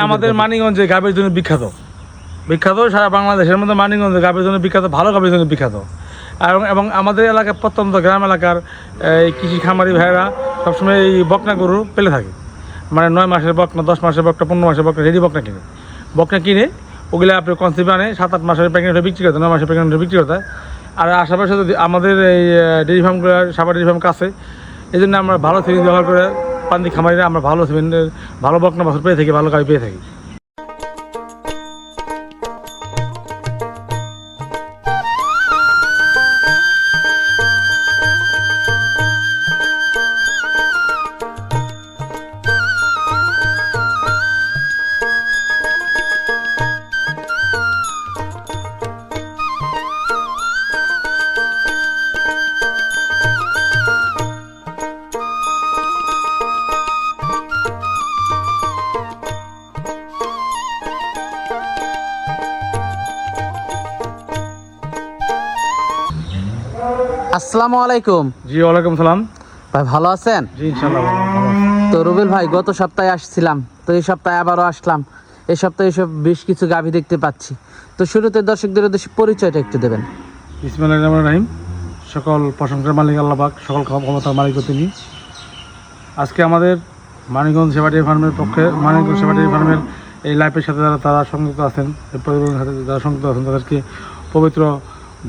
আমাদের মানিকগঞ্জে গাভীর জন্য বিখ্যাত বিখ্যাত সারা বাংলাদেশের মধ্যে মানিকগঞ্জে গাভীর জন্য বিখ্যাত, ভালো গাভীর জন্য বিখ্যাত। এবং আমাদের এলাকার প্রত্যন্ত গ্রাম এলাকার এই কৃষি খামারি ভাইয়েরা সবসময় এই বকনা গরু পেলে থাকে, মানে 9 মাসের বকনা, 10 মাসের বকনা, 15 মাসের বকনা, রেডি বকনা কিনে ওগুলো আপনি কনসিভ আনে 7-8 মাসের প্রেগনেন্ট বিক্রি করতে, 9 মাসের প্রেগনেন্ট বিক্রি করতে। আর আশেপাশে যদি আমাদের এই ডেয়ারি ফার্মগুলো, সাবার ডেয়ারি ফার্ম কাছে, এই জন্য আমরা ভালো সিমেন্ট ব্যবহার করে পান্তি খামারিরা আমরা ভালো সিমেন্টের ভালো বকনা বছর পেয়ে থাকি, ভালো গাভী পেয়ে থাকি। আসসালামু আলাইকুম। জি ওয়ালাইকুম সালাম। ভাই ভালো আছেন? জি ইনশাআল্লাহ ভালো। তো রুবেল ভাই, গত সপ্তাহে আসছিলাম, তো এই সপ্তাহে আবারও আসলাম। এই সপ্তাহে এসব বেশ কিছু গাভী দেখতে পাচ্ছি। তো শুরুতে দর্শকদের উদ্দেশ্যে পরিচয়টা একটু দেবেন। বিসমিল্লাহির রহমানির রহিম। সকল প্রশংসার মালিক আল্লাহ পাক, সকল ক্ষমতার মালিক তিনি। আজকে আমাদের মানিকগঞ্জ সেবা ডেয়ারি ফার্মের পক্ষে, মানিকগঞ্জ সেবা ডেয়ারি ফার্মের এই লাইফের সাথে তারা সংযুক্ত আছেন, এই পরিবারের সাথে যারা সংযুক্ত আছেন, তাদেরকে পবিত্র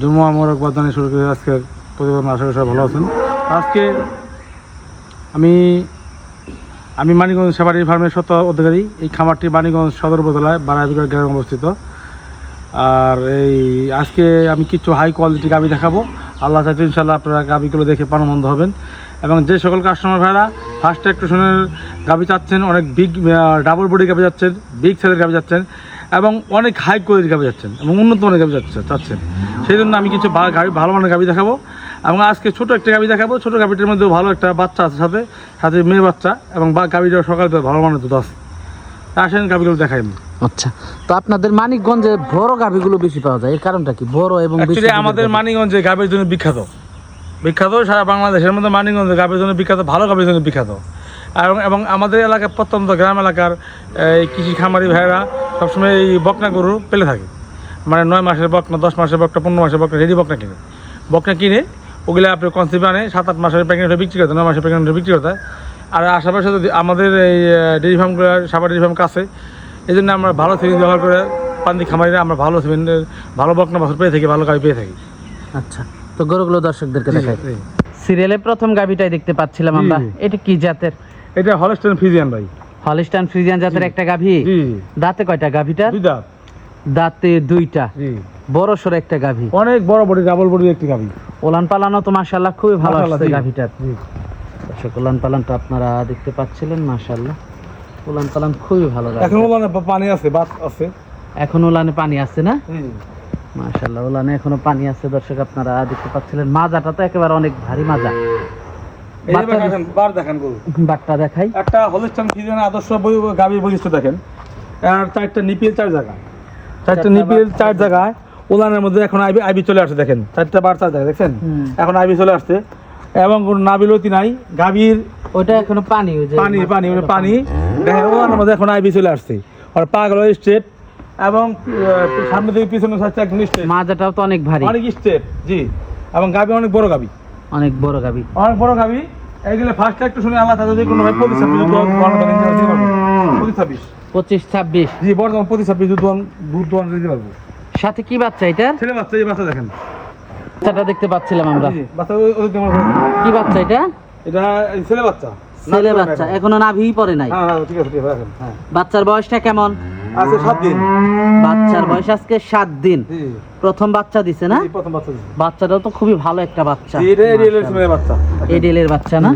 জুমা মোবারকবাদ জানিয়ে শুরু করে আজকের প্রতিবেদন। আশা করি সবাই ভালো আছেন। আজকে আমি মানিকগঞ্জ সেবা ডেয়ারি ফার্মের স্বত্ব অধিকারী। এই খামারটি মানিকগঞ্জ সদর উপজেলায় বারাইবিগড় গ্রামে অবস্থিত। আর এই আজকে আমি কিছু হাই কোয়ালিটি গাভী দেখাবো। আল্লাহ চাইতে ইনশাআল্লাহ আপনারা গাভীগুলো দেখে প্রাণবন্ত হবেন। এবং যে সকল কাস্টমার ভাইরা ফার্স্ট ট্রাকশনের গাভী চাচ্ছেন, অনেক বিগ ডাবল বডি গাভী যাচ্ছেন, বিগ সাইজের গাভী যাচ্ছেন, এবং অনেক হাই কোয়ালিটির গাভী যাচ্ছেন, এবং উন্নত মানের গাভী চাচ্ছেন, সেই জন্য আমি কিছু গাভী, ভালো মানের গাভী দেখাবো। এবং আজকে ছোটো একটা গাভী দেখাবো। ছোটো গাভীটির মধ্যেও ভালো একটা বাচ্চা আছে, সাথে সাথে মেয়ে বাচ্চা, এবং গাভীটা সকালে ভালো মানের দুধ আছে। আসেন গাভীগুলো দেখাই। আচ্ছা, তো আপনাদের মানিকগঞ্জে বড় গাভীগুলো বেশি পাওয়া যায়, এর কারণটা কি? বড় এবং বেশি। আমাদের মানিকগঞ্জে গাভীর জন্য বিখ্যাত বিখ্যাত সারা বাংলাদেশের মধ্যে মানিকগঞ্জে গাভীর জন্য বিখ্যাত, ভালো গাভীর জন্য বিখ্যাত। এবং আমাদের এলাকার প্রত্যন্ত গ্রাম এলাকার এই কৃষি খামারি ভাইয়েরা সবসময় এই বকনা গরু পেলে থাকে, মানে 9 মাসের বকনা, 10 মাসের বকনা, 15 মাসের বকনা, রেডি বকনা কিনে ওগুলো আপনি কনসিভ আনে 7-8 মাসের প্রেগনেন্ট বিক্রি করতে, 9 মাসের প্রেগনেন্ট বিক্রি করতে। আর আশেপাশে যদি আমাদের এই ডেয়ারি ফার্মগুলো, সাবার ডেয়ারি ফার্ম কাছে, এই জন্য আমরা ভালো সিমেন্ট ব্যবহার করে পান্তি খামারিরা আমরা ভালো সিমেন্টের ভালো বকনা বছর পেয়ে থাকি, ভালো গাভী পেয়ে থাকি। আচ্ছা, তো গরুগুলো দর্শকদেরকে দেখাই। সিরিয়ালে প্রথম গাভীটাই দেখতে পাচ্ছিলাম আমরা। এটা কি জাতের? এটা হলস্টাইন ফ্রিজিয়ান ভাই। হলস্টাইন ফ্রিজিয়ান জাতের একটা গাভী। দাঁতে কয়টা গাভীটা? 2 দাঁত। দাঁতে 2টা। বড় সড় একটা গাভী, অনেক বড় বড় ডাবল বডি একটা গাভী। ওলান পালানো তো মাশাআল্লাহ খুবই ভালো আছে গাভীটার। দর্শক, ওলান পালানটা আপনারা দেখতে পাচ্ছিলেন, মাশাআল্লাহ ওলান পালান খুবই ভালো। এখন ওলানে পানি আছে, বাত আছে, এখন ওলানে পানি আছে না? মাশাআল্লাহ ওলানে এখনো পানি আছে। দর্শক, আপনারা দেখতে পাচ্ছিলেন, মাজাটা তো একেবারে অনেক ভারী মাজা। বাটটা দেখাই। একটা হলস্টাইন ফ্রিজিয়ান আদর্শ গাভীর বৈশিষ্ট্য দেখেন। আর 4টা নিপিল 4 জায়গায়, 4টা নিপিল 4 জায়গায়। ওলানের মধ্যে এখন আইবি চলে আসছে, দেখেন 4টা বার 4 জায়গায়, দেখছেন এখন আইবি চলে আসছে। এবং কোনো নাবিলতি নাই গাভীর, ওইটা এখনো পানি পানি পানি পানি দেখেন। ওলানের মধ্যে এখন আইবি চলে আসছে, আর পাগুলো স্ট্রেট, এবং সামনে থেকে পিছনে সাথে একদম স্ট্রেট। মাজাটাও তো অনেক ভারী, অনেক স্ট্রেট। জি, এবং গাভী অনেক বড় গাভী, অনেক বড় গাভী, অনেক বড় গাভী। এইগুলো ফার্স্ট একটু শুনে আল্লাহ তাদের কোনো ভাই 25-26 25-26। জি, বর্তমান 25-26 দুধ দিতে পারবো। সাথে কি বাচ্চা? এটা ছেলে বাচ্চা। এই বাচ্চা দেখেন, বাচ্চাটা দেখতে পাচ্ছিলাম আমরা। বাচ্চা কি বাচ্চা এটা? এটা ছেলে বাচ্চা। ছেলে বাচ্চা, এখনো নাভিই পড়ে নাই। হ্যাঁ ঠিক আছে, ঠিক আছে। হ্যাঁ, বাচ্চার বয়সটা কেমন? আজকে 7 দিন। বাচ্চার বয়স আজকে 7 দিন। প্রথম বাচ্চা দিছে না? প্রথম বাচ্চা দিছে। বাচ্চাটাও তো খুবই ভালো একটা বাচ্চা। এটা এডিএলের বাচ্চা। এডিএলের বাচ্চা না?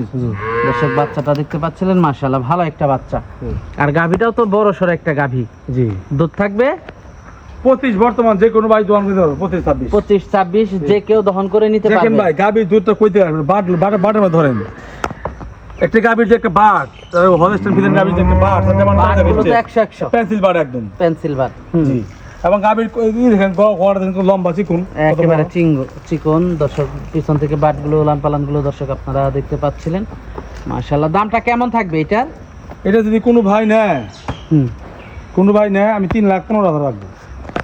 দর্শক, বাচ্চাটা দেখতে পাচ্ছিলেন, মাশাআল্লাহ ভালো একটা বাচ্চা। আর গাভীটাও তো বড় সড় একটা গাভী। জি, দুধ থাকবে 25। বর্তমান যে কোনো ভাই দহন করতে পারবে 25-26। 25-26 যে কেউ দহন করে নিতে পারবে। দেখেন ভাই, গাভীর দুধটা কইতে পারবেন, বাটের মধ্যে ধরেন। একটা গাভীর যে একটা বাট, হলস্টাইন ফ্রিজিয়ান গাভীর যে একটা বাট, সেটা মানে 100 পেন্সিল বাট, একদম পেন্সিল বাট। জি, এবং গাভীর দেখেন গড় দেখেন লম্বা চিকন, একেবারে চিকন। দর্শক, পিছন থেকে বাটগুলো, উলান পালানগুলো দর্শক আপনারা দেখতে পাচ্ছিলেন, মাশাআল্লাহ। দামটা কেমন থাকবে এটার? এটা যদি কোনো ভাই নেয় কোনো ভাই নেয় আমি 3,15,000 রাখবো।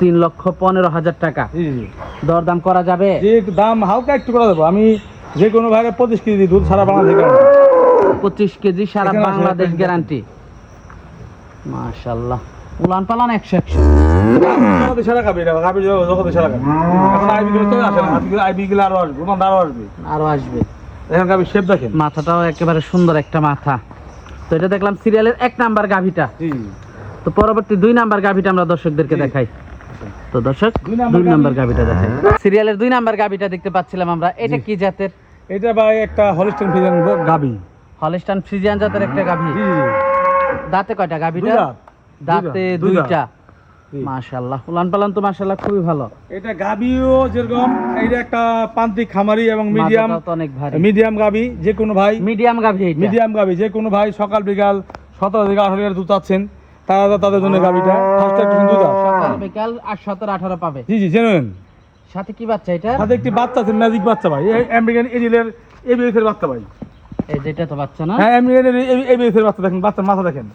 3,15,000 টাকা জি জি দরদাম করা যাবে? যে দাম হালকা একটু করে দেবো আমি, যে কোনো ভাইয়ের 25 কেজি দুধ সারা বাংলাদেশ 25 কেজি সারা এখানে আছে, বাংলাদেশ এখানে গ্যারান্টি। মাশাআল্লাহ, উলান পালান 100 জগতে সেরা খাবে, এটা খাবে জগতে সেরা খাবে। এখন আইবি গুলো তো আসে না, আইবি গুলো আরো আসবে, আরো আসবে। আরো আসবে। এখন গাভি শেপ দেখেন, মাথাটাও একেবারে সুন্দর একটা মাথা। তো এটা দেখলাম সিরিয়ালের 1 নাম্বার গাভিটা। জি তো পরবর্তী 2 নাম্বার গাভিটা আমরা দর্শকদেরকে জি। দেখাই। তো দর্শক 2 নাম্বার 2 নাম্বার গাভিটা দেখাই। সিরিয়ালের 2 নাম্বার গাভিটা দেখতে পাচ্ছিলাম আমরা। এটা জি। কি জাতের? এটা ভাই একটা হলিস্টাইন ফ্রিজিয়ান গাভি। হলিস্টাইন ফ্রিজিয়ান জাতের একটা গাভি। জি দাঁতে কয়টা গাভিটা? দুই দাঁত। দাঁতে দুই দাঁত। 2টা। জি। মাশাআল্লাহ, উলান পালান তো মাশাআল্লাহ খুবই ভালো। এটা গাভিও যেরকম, এটা একটা প্রান্তিক খামারি এবং মিডিয়াম, মাথাটাও তো অনেক ভারী। মিডিয়াম গাভি। যে কোনো ভাই মিডিয়াম গাভি এটা। মিডিয়াম গাভি, যে কোনো ভাই সকাল বিকাল 17 থেকে 18 লিটার দুধ চাচ্ছেন, তারা তাদের জন্য গাভিটা ফার্স্ট একটা দুধ আছে। সকাল বিকাল আর 17-18 পাবে। জি জি জেনুইন। সাথে কি বাচ্চা এটা? সাথে একটি বাচ্চা আছে, ম্যাজিক বাচ্চা ভাই, এই আমেরিকান এডিলের এবিএস এর বাচ্চা ভাই। এই যেটা তো বাচ্চা না? হ্যাঁ আমেরিকান এবিএস এর বাচ্চা, দেখেন বাচ্চার মাথা দেখেন।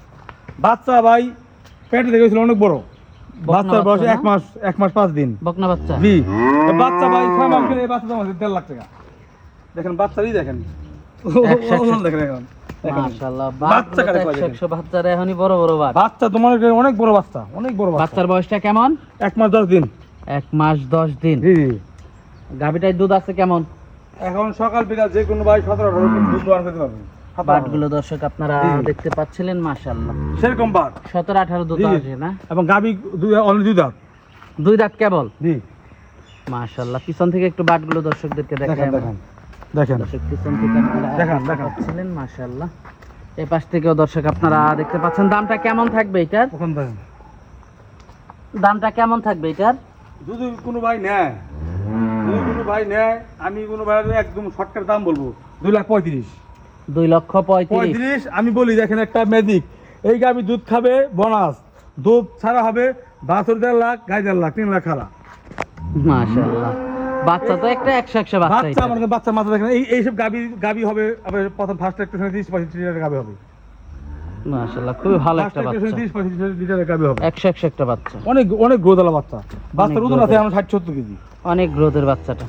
বাচ্চা ভাই পেটে দেখেছিল অনেক বড়, বাচ্চার বয়স বাচ্চা 1 মাস 5 দিন। বকনা বাচ্চা। জি এই বাচ্চা ভাই 6 মাস গেলে এই বাচ্চা দাম আছে 1.5 লাখ টাকা। দেখেন বাচ্চারই দেখেন, ওজন দেখেন এখন। দেখেন। মাশাআল্লাহ, বাচ্চা কারে কয় দেখেন। 100 বাচ্চারা এখনই বড় বড় বাচ্চা। বাচ্চা তোমার অনেক বড় বাচ্চা, অনেক বড় বাচ্চা। বাচ্চার বয়সটা কেমন? 1 মাস 10 দিন। 1 মাস 10 দিন। জি জি গাভিটায় দুধ আছে কেমন? এখন সকাল বিকাল যে কোনো ভাই 17-18 দুধ বার করতে পারবে। বাটগুলো দর্শক আপনারা জি। দেখতে পাচ্ছিলেন, মাশাআল্লাহ সেরকম বাট 17-18 দুধ জি। আছে না? এবং গাবি অনলি 2 দাঁত। 2 দাঁত কেবল। জি মাশাআল্লাহ, পিছন থেকে একটু বাটগুলো দর্শকদেরকে দেখাই দেখেন আমরা। দেখেন দেখেন দর্শক পিছন থেকে আপনারা দেখান, দেখতে দেখান। পাচ্ছিলেন, মাশাআল্লাহ। এই পাশ থেকেও দর্শক আপনারা দেখতে পাচ্ছেন। দামটা কেমন থাকবে এটার? ওখান দেখেন। দামটা কেমন থাকবে এটার? যদি কোনো ভাই নেয়, যদি কোনো ভাই নেয়, আমি কোনো ভাইয়ের একদম শর্টকাট দাম বলবো 2,35,000। 2,35,000। 35 আমি বলি, দেখেন একটা ম্যাজিক, এই গাবি দুধ খাবে বোনাস, দুধ ছাড়া হবে, বাছুর 1.5 লাখ, গাই 1.5 লাখ, 3 লাখ খারা। মাশাআল্লাহ, বাচ্চা তো একটা 100 বাচ্চা বাচ্চা এটা। আমার বাচ্চা মাথা দেখেন, এইসব গাবি হবে আবার প্রথম ফার্স্ট একটা 30-35 লিটার গাবি হবে। মাশাআল্লাহ, খুবই ভালো ফার্স্ট একটা একটা বাচ্চা। 30-35 লিটারের গাবি হবে। 100 একটা বাচ্চা। অনেক অনেক গ্রোথওয়ালা বাচ্চা, বাচ্চার ওজন গ্রোথ আছে আমার 60-70 কেজি। অনেক গ্রোথের বাচ্চাটা।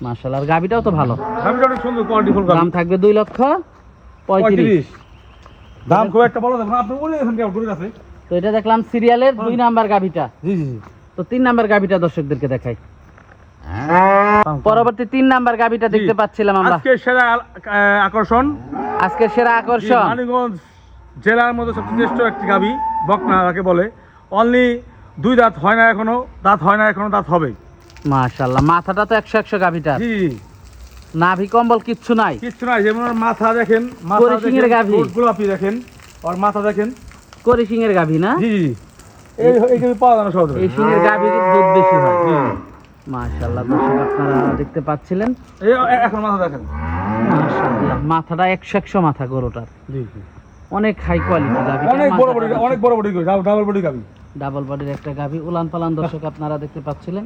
মাশাআল্লাহ, আর গাবিটাও তো ভালো। গাবিটা অনেক সুন্দর কোয়ালিটি ফুল গাবি। দাম থাকবে 2,35,000। দাম খুব একটা বড় দেখুন, আপনি বলে দেখেন কেমন গরুর আছে। তো এটা দেখলাম সিরিয়ালের 2 নাম্বার গাবিটা। জি জি জি তো 3 নাম্বার গাবিটা দর্শকদেরকে দেখাই। পরবর্তী 3 নাম্বার গাবিটা দেখতে পাচ্ছিলাম আমরা। আজকে সেরা আকর্ষণ, আজকের সেরা আকর্ষণ। মানিকগঞ্জ জেলার মধ্যে সবচেয়ে শ্রেষ্ঠ একটি গাবি, বকনা যাকে বলে। অনলি 2 দাঁত হয় না এখনো, দাঁত হয় না এখনো, দাঁত হবে। মাশাআল্লাহ, মাথাটা তো 100 গাবিটা। জি জি নাভি কম্বল কিচ্ছু নাই। কিচ্ছু নাই, যেমন ওর মাথা দেখেন, মাথা পরিশিঙের দেখেন, গাভী। ঠোঁট গোলাপি দেখেন, আর মাথা দেখেন। করি সিংয়ের গাভি না? জি জি এই গাবি পাওয়া যায় না সহজে। এই সিংয়ের গাভির দুধ বেশি হয়। জি মাশাআল্লাহ, দর্শক আপনারা দেখতে পাচ্ছিলেন। এই এখন মাথা দেখেন। মাশাআল্লাহ, মাথাটা 100 মাথা গরুটার। জি জি অনেক হাই কোয়ালিটি গাভি। অনেক বড় বডি, অনেক বড় বডি করে, ডাবল বডি গাবি। ডাবল বডির একটা গাভি, উলান পালান দর্শক আপনারা দেখতে পাচ্ছিলেন।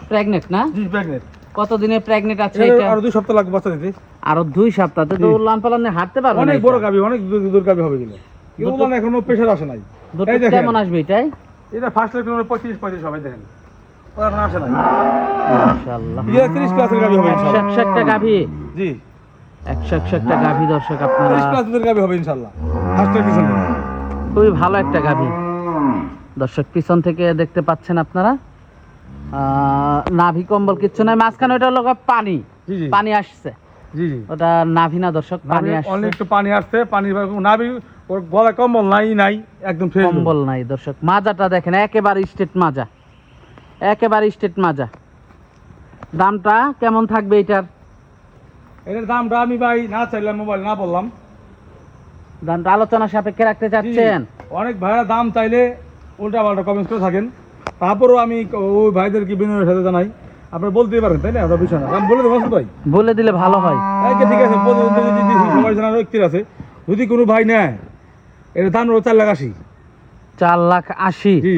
প্রেগনেন্ট না? জি প্রেগনেন্ট। কতদিনে প্রেগনেন্ট আছে এটা? আর 2 সপ্তাহ লাগবে বাচ্চা দিতে। আরো 2 সপ্তাহতে তো জি। উলান পালানে হাঁটতে পারবে না। অনেক এটা। বড় গাবি, অনেক দুধের গাবি হবে গেলে, কিন্তু দুধ- এখনো প্রেশার আসে নাই। দুধ এই দেখেন, কেমন আসবে এটাই? এটা ফার্স্ট লেগ 35 হবে দেখেন, ওর এখন আসে নাই। মাশাআল্লাহ, এটা 30 ক্লাসের গাবি হবে ইনশাআল্লাহ। 100 একটা গাভি। জি 100 একটা গাভি দর্শক আপনারা। 30 ক্লাস দুধের গাবি হবে ইনশাআল্লাহ। ফার্স্ট লেগ পিছন থেকে। খুবই ভালো একটা গাভি দর্শক, পিছন থেকে দেখতে পাচ্ছেন আপনারা। নাভি কম্বল কিচ্ছু নাই, মাঝখানে ওটা হলো পানি। জি জি পানি আসছে, জি জি ওটা নাভি না দর্শক, পানি আসছে। অনেক একটু পানি আসছে, পানি নাবি, ওর গলায় কম্বল নাই একদম ফ্রেশ কম্বল নাই দর্শক। মাজাটা দেখেন, একেবারে স্ট্রেট মাজা, একেবারে স্ট্রেট মাজা। দামটা কেমন থাকবে এটার? এটার দামটা আমি ভাই না চাইলাম, মোবাইল না বললাম। দামটা আলোচনা সাপেক্ষে রাখতে চাচ্ছেন? অনেক ভাইরা দাম চাইলে উল্টা পাল্টা কমেন্ট করে থাকেন, তারপরেও আমি ওই ভাইদেরকে বিনয়ের সাথে জানাই, আপনারা বলতেই পারেন, তাই না? ওটা বিষয় না, আমি বলে দেবো ভাই। বলে দিলে ভালো হয়। ঠিক আছে, প্রতিদিন দিয়েছি, সবাই জানার ব্যক্তির আছে। যদি কোনো ভাই নেয়, এটা দাম হলো 4,80,000। 4,80,000। জি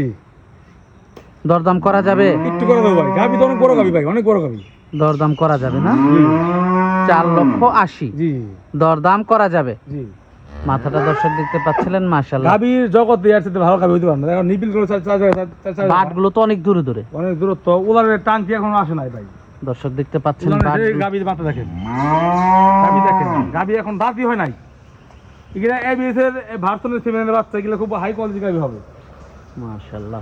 দরদাম করা যাবে? একটু করে দেবো ভাই, গাবি তো অনেক বড় গাবি ভাই, অনেক বড় গাবি। দরদাম করা যাবে না? জি 4,80,000 জি দরদাম করা যাবে। জি মাথাটা দর্শক দেখতে পাচ্ছিলেন, মাশাআল্লাহ। গাভীর জগৎ দিয়ে আসতে ভালো গাভী হইতে পারে না। এখন নিপিল করে বাটগুলো তো অনেক দূরে দূরে, অনেক দূরত্ব, উলারের টান কি এখনো আসে নাই ভাই। দর্শক দেখতে পাচ্ছেন গাভীর মাথা দেখেন, গাভী দেখেন, গাভী এখন দাঁতই হয় নাই। এগুলা এবিএস এর ভার্সনের সিমেন্টের বাচ্চা, এগুলো খুব হাই কোয়ালিটি গাভী হবে। মাশাআল্লাহ।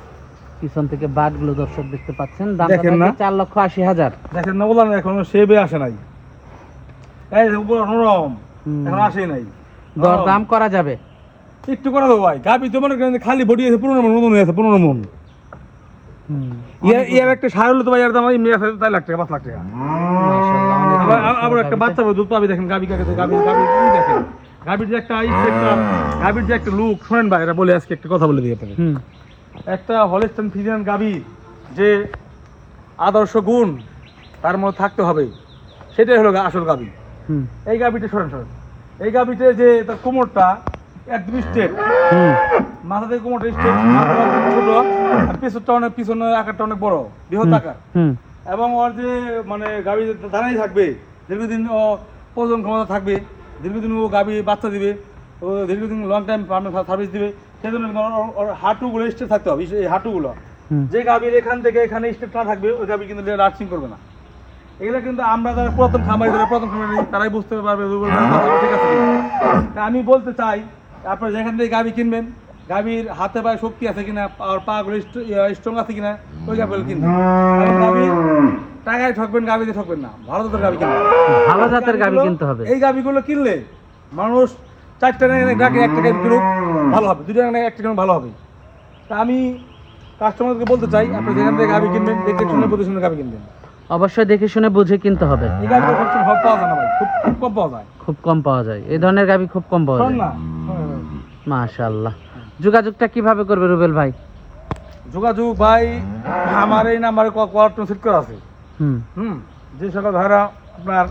পিছন থেকে বাটগুলো দর্শক দেখতে পাচ্ছেন, দাম দেখেন না? 4,80,000। দেখেন না, উলার এখনো শেবে আসে নাই। এই যে উপর নরম, এখন আসে নাই। দর দাম করা যাবে, একটু করে দেবো ভাই। গাভী তো মনে করেন খালি বডি আছে 15 মন, নতুন আছে 15 মন। ইয়ার একটা সার হলো তো ভাই, এর দাম এমনি আছে 4 লাখ টাকা, 5 লাখ টাকা। মাশাআল্লাহ, অনেক আবার একটা বাচ্চা দুধ পাবি, দেখেন গাভী কাকে, গাভী দেখেন, গাভীর যে একটা গাভীর যে একটা লুক, শোনেন ভাই, এটা বলে আজকে একটা কথা বলে দিই আপনাকে। একটা হলস্টাইন ফ্রিজিয়ান গাভী যে আদর্শ গুণ তার মধ্যে থাকতে হবে, সেটাই হলো আসল গাভী। এই গাভীটা শোনেন, এই গাভীতে যে তার কোমরটা একদম স্ট্রেট, মাথা থেকে কোমরটা স্ট্রেট, ছোট, আর পেছনটা অনেক, পিছনের আকারটা অনেক বড়, বৃহৎ আকার। এবং ওর যে মানে গাভী দাঁড়াই থাকবে, দীর্ঘদিন ও প্রজনন ক্ষমতা থাকবে, দীর্ঘদিন ও গাভী বাচ্চা দিবে, ও দীর্ঘদিন লং টাইম সার্ভিস দিবে, সেই জন্য ওর হাঁটুগুলো স্ট্রেট থাকতে হবে। এই হাঁটুগুলো যে গাভীর এখান থেকে এখানে স্ট্রেট না থাকবে, ওই গাভী কিন্তু রার্চিং করবে না। এগুলো কিন্তু আমরা যারা পুরাতন খামারি, তারাই বুঝতে পারবে ঠিক আছে। তা আমি বলতে চাই, আপনারা যেখান থেকে গাভী কিনবেন, গাভীর হাতে পায়ে শক্তি আছে কিনা, আর পাগুলো স্ট্রং আছে কিনা, ওই গাভীগুলো কিনবেন। গাভী টাকায় ঠকবেন, গাভীতে ঠকবেন না, ভালো জাতের গাভী কিনবেন, ভালো জাতের গাভী কিনতে হবে। এই গাভীগুলো কিনলে মানুষ 4টা ডাকে, 1 টাকা কিনুক, ভালো হবে, 2 টাকা একটা কিনুক, ভালো হবে। তা আমি কাস্টমারকে বলতে চাই, আপনি যেখান থেকে গাভী কিনবেন, দেখে শুনে বুঝে শুনে গাভী কিনবেন। অবশ্যই দেখে শুনে বুঝে কিনতে হবে। এই গাভীগুলো সবসময় সব পাওয়া যায় না ভাই, খুব কম পাওয়া যায়, খুব কম পাওয়া যায়, এই ধরনের গাভী খুব কম পাওয়া যায়। না মাশাআল্লাহ। যোগাযোগটা কিভাবে করবে রুবেল ভাই? যোগাযোগ ভাই, আমার এই নাম্বারে কল সেট করা আছে। যে সকল ভাইরা আপনার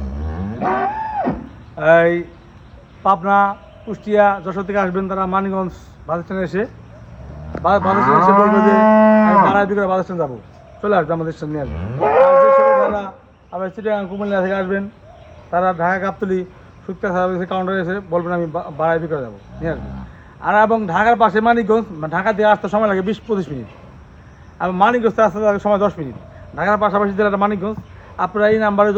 এই পাবনা, কুষ্টিয়া, যশোর থেকে আসবেন, তারা মানিকগঞ্জ বাস স্ট্যান্ডে এসে বলবে যে আমি বাড়াই বিক্রি বাস স্ট্যান্ড যাবো, চলে আসবে, আমাদের স্ট্যান্ড নিয়ে আসবে। আর যে সকল ভাইরা আবার চিটাগাং, কুমিল্লা থেকে আসবেন, তারা ঢাকা গাবতলী সুক্তা সার্ভিসের কাউন্টারে এসে বলবেন আমি বাড়াই বিক্রি যাবো, নিয়ে আসবেন। আর এবং ঢাকার পাশে মানিকগঞ্জ, ঢাকা দিয়ে আসতে সময় লাগে 20-25 মিনিট, আর মানিকগঞ্জ আসতে লাগে সময় 10 মিনিট। ঢাকার পাশাপাশি জেলাটা মানিকগঞ্জ। আপনারা এই নাম্বারে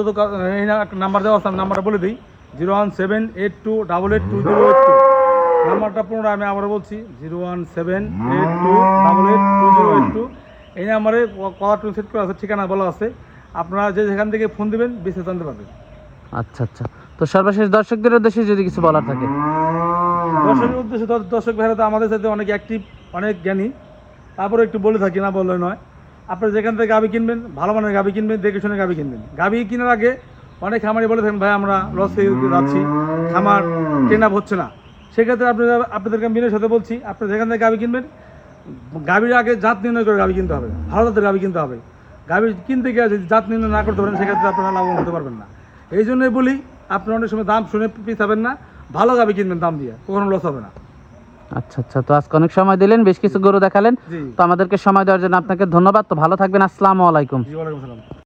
এই নাম্বার দেওয়া আছে, নাম্বারটা বলে দিই, 01782882082। নাম্বারটা পুনরায় আমি আবার বলছি, 01782882082। এই নাম্বারে কলার টোন সেট করা আছে, ঠিকানা বলা আছে, আপনারা যে যেখান থেকে ফোন দিবেন বিস্তারিত জানতে পারবেন। আচ্ছা আচ্ছা, তো সর্বশেষ দর্শকদের উদ্দেশ্যে যদি কিছু বলার থাকে? দর্শকের উদ্দেশ্যে, দর্শক ভাইরা তো আমাদের সাথে অনেক অ্যাক্টিভ, অনেক জ্ঞানী, তারপরে একটু বলে থাকি, না বললে নয়। আপনারা যেখান থেকে গাভী কিনবেন, ভালো মানের গাভী কিনবেন, দেখে শুনে গাভী কিনবেন। গাভী কেনার আগে অনেক খামারি বলে থাকেন, ভাই আমরা লস হয়ে যাচ্ছি, খামার কেনা হচ্ছে না। সেক্ষেত্রে আপনাদেরকে আমি বিনয়ের সাথে বলছি, আপনারা যেখান থেকে গাভী কিনবেন, গাভীর আগে জাত নির্ণয় করে গাভী কিনতে হবে, ভালো জাতের গাভী কিনতে হবে। গাভী কিনতে গিয়ে যদি জাত নির্ণয় না করতে পারেন, সেক্ষেত্রে আপনারা লাভবান হতে পারবেন না। এই জন্যই বলি, আপনারা অনেক সময় দাম শুনে পিছাবেন না, ভালো গাভী কিনবেন, দাম দিয়ে কখনো লস হবে না। আচ্ছা আচ্ছা, তো আজকে অনেক সময় দিলেন, বেশ কিছু গরু দেখালেন, তো আমাদেরকে সময় দেওয়ার জন্য আপনাকে ধন্যবাদ। তো ভালো থাকবেন, আসসালামু আলাইকুম। জি, ওয়ালাইকুম আসসালাম।